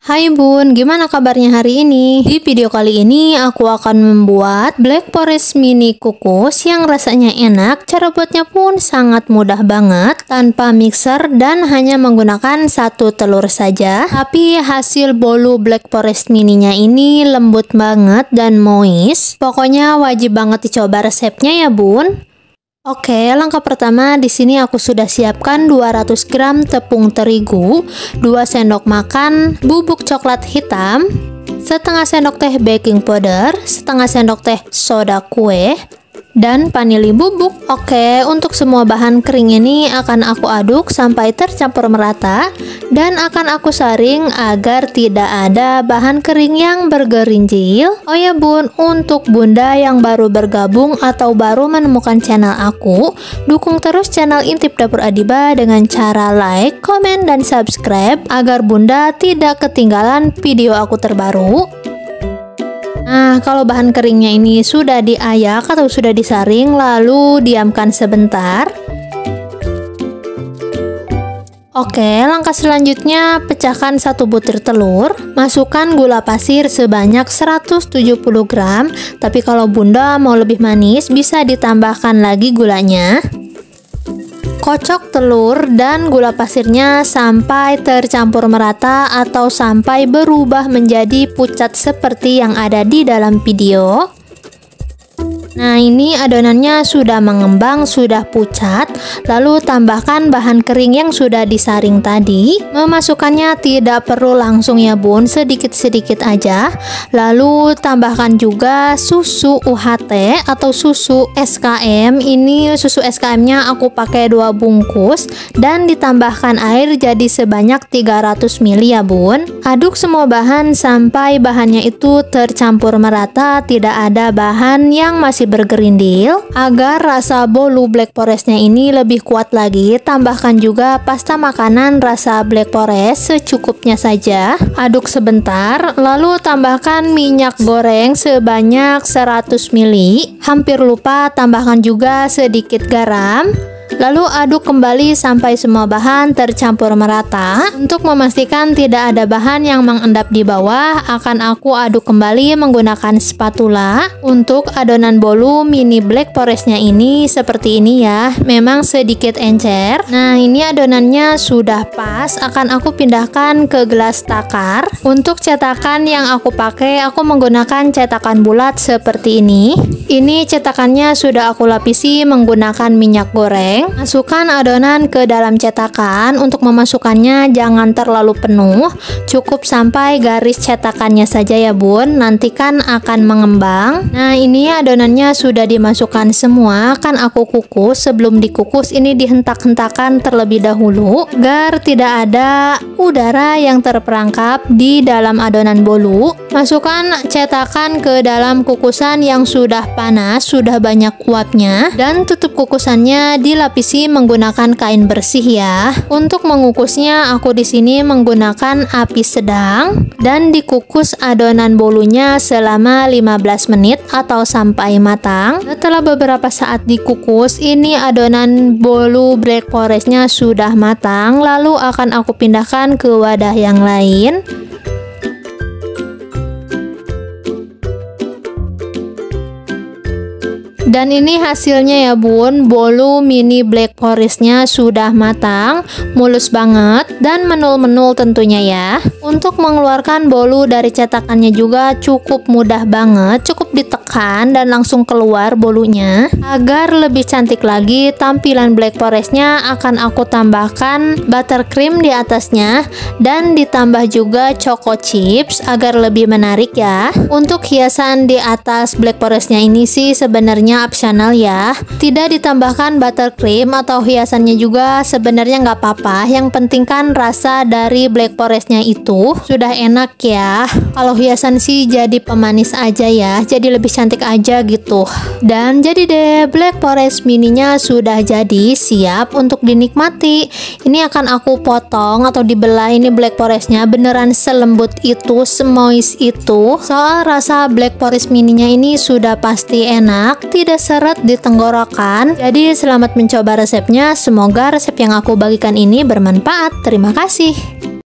Hai Bun, gimana kabarnya hari ini? Di video kali ini aku akan membuat Black Forest mini kukus yang rasanya enak. Cara buatnya pun sangat mudah banget, tanpa mixer dan hanya menggunakan satu telur saja. Tapi hasil bolu Black Forest mininya ini lembut banget dan moist. Pokoknya wajib banget dicoba resepnya ya Bun. Oke, langkah pertama di sini aku sudah siapkan 200 gram tepung terigu, 2 sendok makan bubuk coklat hitam, setengah sendok teh baking powder, setengah sendok teh soda kue, dan vanili bubuk. Oke, untuk semua bahan kering ini akan aku aduk sampai tercampur merata dan akan aku saring agar tidak ada bahan kering yang bergerinjil. Oh ya Bun, untuk Bunda yang baru bergabung atau baru menemukan channel aku, dukung terus channel Intip Dapur Adiba dengan cara like, komen, dan subscribe agar Bunda tidak ketinggalan video aku terbaru. Nah, kalau bahan keringnya ini sudah diayak atau sudah disaring, lalu diamkan sebentar. Oke, langkah selanjutnya pecahkan 1 butir telur, masukkan gula pasir sebanyak 170 gram, tapi kalau Bunda mau lebih manis bisa ditambahkan lagi gulanya. Kocok telur dan gula pasirnya sampai tercampur merata atau sampai berubah menjadi pucat seperti yang ada di dalam video. Nah, ini adonannya sudah mengembang, sudah pucat. Lalu tambahkan bahan kering yang sudah disaring tadi. Memasukkannya tidak perlu langsung ya Bun, sedikit-sedikit aja. Lalu tambahkan juga susu UHT atau susu SKM. Ini susu SKM-nya aku pakai 2 bungkus dan ditambahkan air jadi sebanyak 300 ml ya Bun. Aduk semua bahan sampai bahannya itu tercampur merata, tidak ada bahan yang masih bergerindil. Agar rasa bolu Black Forest-nya ini lebih kuat lagi, tambahkan juga pasta makanan rasa Black Forest secukupnya saja. Aduk sebentar, lalu tambahkan minyak goreng sebanyak 100 ml. Hampir lupa tambahkan juga sedikit garam. Lalu aduk kembali sampai semua bahan tercampur merata. Untuk memastikan tidak ada bahan yang mengendap di bawah, akan aku aduk kembali menggunakan spatula. Untuk adonan bolu mini Black Forest-nya ini seperti ini ya, memang sedikit encer. Nah, ini adonannya sudah pas, akan aku pindahkan ke gelas takar. Untuk cetakan yang aku pakai, aku menggunakan cetakan bulat seperti ini. Ini cetakannya sudah aku lapisi menggunakan minyak goreng. Masukkan adonan ke dalam cetakan. Untuk memasukkannya jangan terlalu penuh, cukup sampai garis cetakannya saja ya Bun, nanti kan akan mengembang. Nah, ini adonannya sudah dimasukkan semua, kan aku kukus. Sebelum dikukus ini dihentak-hentakan terlebih dahulu agar tidak ada udara yang terperangkap di dalam adonan bolu. Masukkan cetakan ke dalam kukusan yang sudah panas, sudah banyak uapnya, dan tutup kukusannya dilapisi menggunakan kain bersih ya. Untuk mengukusnya aku di sini menggunakan api sedang dan dikukus adonan bolunya selama 15 menit atau sampai matang. Setelah beberapa saat dikukus, ini adonan bolu Black Forest-nya sudah matang, lalu akan aku pindahkan ke wadah yang lain. Dan ini hasilnya ya Bun, bolu mini Black Forest-nya sudah matang, mulus banget, dan menul-menul tentunya ya. Untuk mengeluarkan bolu dari cetakannya juga cukup mudah banget, cukup ditekan dan langsung keluar bolunya. Agar lebih cantik lagi tampilan Black Forest-nya, akan aku tambahkan buttercream di atasnya dan ditambah juga choco chips agar lebih menarik ya. Untuk hiasan di atas Black Forest-nya ini sih sebenarnya opsional ya, tidak ditambahkan buttercream atau hiasannya juga sebenarnya nggak apa-apa. Yang penting kan rasa dari Black Forest-nya itu sudah enak ya. Kalau hiasan sih jadi pemanis aja ya, jadi lebih cantik aja gitu. Dan jadi deh, Black Forest mininya sudah jadi, siap untuk dinikmati. Ini akan aku potong atau dibelah. Ini Black Forest-nya beneran selembut itu, semoist itu. Soal rasa Black Forest mininya ini sudah pasti enak, tidak seret di tenggorokan. Jadi selamat mencoba resepnya. Semoga resep yang aku bagikan ini bermanfaat. Terima kasih.